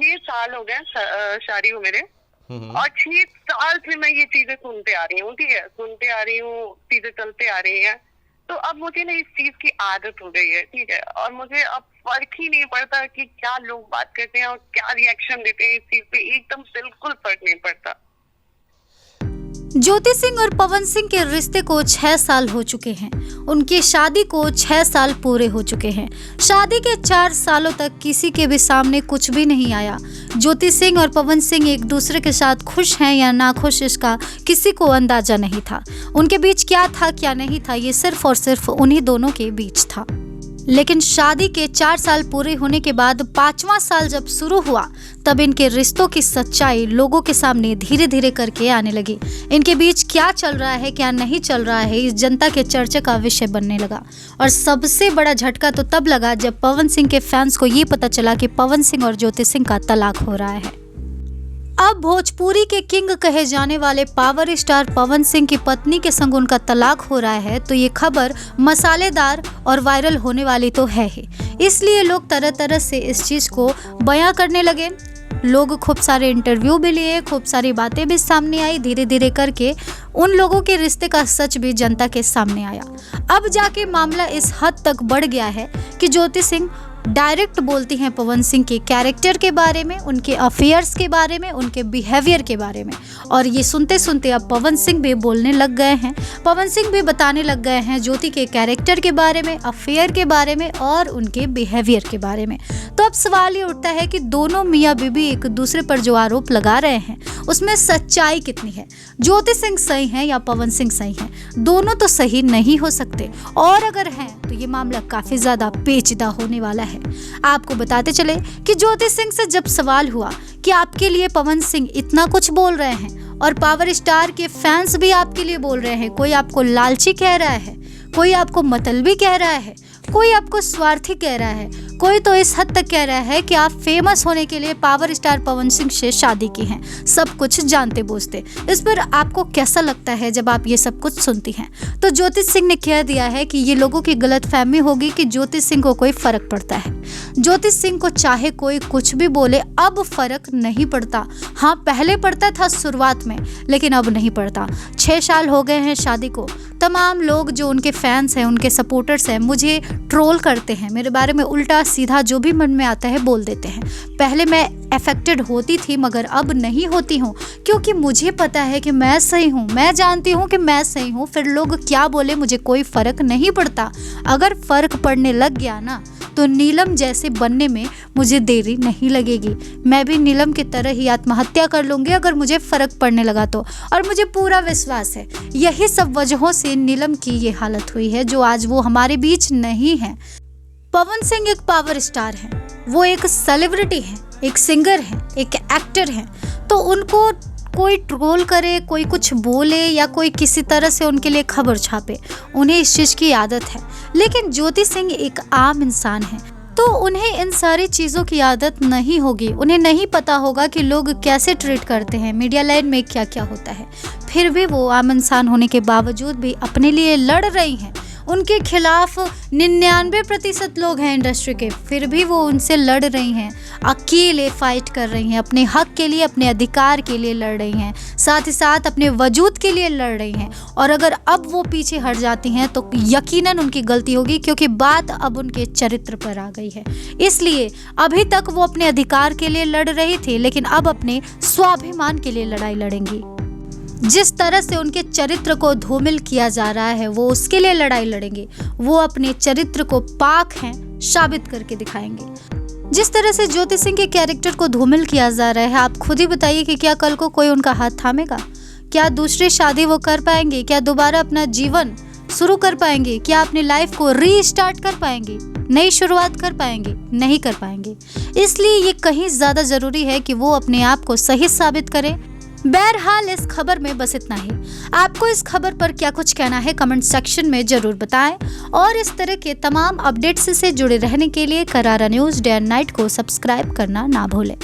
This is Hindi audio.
6 साल हो गए शादी हुए मेरे। और 6 साल से मैं ये चीजें सुनते आ रही हूँ, ठीक है, सुनते आ रही हूँ, चीजें चलते आ रही हैं। तो अब मुझे ना इस चीज की आदत हो गई है, ठीक है, और मुझे अब फर्क ही नहीं पड़ता कि क्या लोग बात करते हैं और क्या रिएक्शन देते हैं इस चीज पे, एकदम बिल्कुल फर्क नहीं पड़ता। ज्योति सिंह और पवन सिंह के रिश्ते को 6 साल हो चुके हैं। उनकी शादी को 6 साल पूरे हो चुके हैं। शादी के 4 सालों तक किसी के भी सामने कुछ भी नहीं आया। ज्योति सिंह और पवन सिंह एक दूसरे के साथ खुश हैं या नाखुश, इसका किसी को अंदाजा नहीं था। उनके बीच क्या था क्या नहीं था, ये सिर्फ और सिर्फ उन्हीं दोनों के बीच था। लेकिन शादी के 4 साल पूरे होने के बाद 5वां साल जब शुरू हुआ, तब इनके रिश्तों की सच्चाई लोगों के सामने धीरे धीरे करके आने लगी। इनके बीच क्या चल रहा है क्या नहीं चल रहा है, इस जनता के चर्चा का विषय बनने लगा। और सबसे बड़ा झटका तो तब लगा जब पवन सिंह के फैंस को ये पता चला कि पवन सिंह और ज्योति सिंह का तलाक हो रहा है। अब भोजपुरी के किंग कहे जाने वाले पावर स्टार पवन सिंह की पत्नी के संग उनका तलाक हो रहा है, तो ये खबर मसालेदार और वायरल होने वाली तो है ही। इसलिए लोग तरह तरह से इस चीज को बयां करने लगे। लोग खूब सारे इंटरव्यू भी लिए, खूब सारी बातें भी सामने आई। धीरे धीरे करके उन लोगों के रिश्ते का सच भी जनता के सामने आया। अब जाके मामला इस हद तक बढ़ गया है कि ज्योति सिंह डायरेक्ट बोलती हैं पवन सिंह के कैरेक्टर के बारे में, उनके अफेयर्स के बारे में, उनके बिहेवियर के बारे में। और ये सुनते सुनते अब पवन सिंह भी बोलने लग गए हैं। पवन सिंह भी बताने लग गए हैं ज्योति के कैरेक्टर के बारे में, अफेयर के बारे में और उनके बिहेवियर के बारे में। तो अब सवाल ये उठता है कि दोनों मियाँ बीबी एक दूसरे पर जो आरोप लगा रहे हैं उसमें सच्चाई कितनी है। ज्योति सिंह सही है या पवन सिंह सही है? दोनों तो सही नहीं हो सकते, और अगर हैं तो ये मामला काफी ज्यादा पेचीदा होने वाला है। आपको बताते चले कि ज्योति सिंह से जब सवाल हुआ कि आपके लिए पवन सिंह इतना कुछ बोल रहे हैं और पावर स्टार के फैंस भी आपके लिए बोल रहे हैं, कोई आपको लालची कह रहा है, कोई आपको मतलबी कह रहा है, कोई आपको स्वार्थी कह रहा है, कोई तो इस हद तक कह रहा है कि आप फेमस होने के लिए पावर स्टार पवन सिंह से शादी की हैं, सब कुछ जानते बूझते। इस पर आपको कैसा लगता है जब आप ये सब कुछ सुनती हैं? तो ज्योति सिंह ने कह दिया है कि ये लोगों की गलतफहमी होगी कि ज्योति सिंह को कोई फर्क पड़ता है। ज्योति सिंह को चाहे कोई कुछ भी बोले, अब फर्क नहीं पड़ता। हाँ, पहले पड़ता था शुरुआत में, लेकिन अब नहीं पड़ता। 6 साल हो गए हैं शादी को। तमाम लोग जो उनके फैंस हैं, उनके सपोर्टर्स हैं, मुझे ट्रोल करते हैं, मेरे बारे में उल्टा सीधा जो भी मन में आता है बोल देते हैं। पहले मैं अफेक्टेड होती थी मगर अब नहीं होती हूँ, क्योंकि मुझे पता है कि मैं सही हूँ, मैं जानती हूँ कि मैं सही हूँ। फिर लोग क्या बोले मुझे कोई फर्क नहीं पड़ता। अगर फर्क पड़ने लग गया ना तो नीलम जैसे बनने में मुझे देरी नहीं लगेगी। मैं भी नीलम की तरह ही आत्महत्या कर लूंगी अगर मुझे फर्क पड़ने लगा तो। और मुझे पूरा विश्वास है यही सब वजहों से नीलम की ये हालत हुई है जो आज वो हमारे बीच नहीं है। पवन सिंह एक पावर स्टार है, वो एक सेलिब्रिटी है, एक सिंगर है, एक एक्टर है। तो उनको कोई ट्रोल करे, कोई कुछ बोले या कोई किसी तरह से उनके लिए खबर छापे, उन्हें इस चीज़ की आदत है। लेकिन ज्योति सिंह एक आम इंसान है, तो उन्हें इन सारी चीज़ों की आदत नहीं होगी। उन्हें नहीं पता होगा कि लोग कैसे ट्रीट करते हैं, मीडिया लाइन में क्या क्या होता है। फिर भी वो आम इंसान होने के बावजूद भी अपने लिए लड़ रही हैं। उनके खिलाफ 99% लोग हैं इंडस्ट्री के, फिर भी वो उनसे लड़ रही हैं, अकेले फाइट कर रही हैं, अपने हक के लिए, अपने अधिकार के लिए लड़ रही हैं, साथ ही साथ अपने वजूद के लिए लड़ रही हैं। और अगर अब वो पीछे हट जाती हैं तो यकीनन उनकी गलती होगी, क्योंकि बात अब उनके चरित्र पर आ गई है। इसलिए अभी तक वो अपने अधिकार के लिए लड़ रही थी, लेकिन अब अपने स्वाभिमान के लिए लड़ाई लड़ेंगी। जिस तरह से उनके चरित्र को धूमिल किया जा रहा है वो उसके लिए लड़ाई लड़ेंगे। वो अपने चरित्र को पाक हैं साबित करके दिखाएंगे। जिस तरह से ज्योति सिंह के कैरेक्टर को धूमिल किया जा रहा है, आप खुद ही बताइए कि क्या कल को कोई उनका हाथ थामेगा? क्या दूसरी शादी वो कर पाएंगे? क्या दोबारा अपना जीवन शुरू कर पाएंगे? क्या अपनी लाइफ को रीस्टार्ट कर पाएंगे? नई शुरुआत कर पाएंगे? नहीं कर पाएंगे। इसलिए ये कहीं ज्यादा जरूरी है कि वो अपने आप को सही साबित करें। बहरहाल इस खबर में बस इतना ही। आपको इस खबर पर क्या कुछ कहना है कमेंट सेक्शन में जरूर बताएं। और इस तरह के तमाम अपडेट्स से जुड़े रहने के लिए करारा न्यूज़ डे एंड नाइट को सब्सक्राइब करना ना भूलें।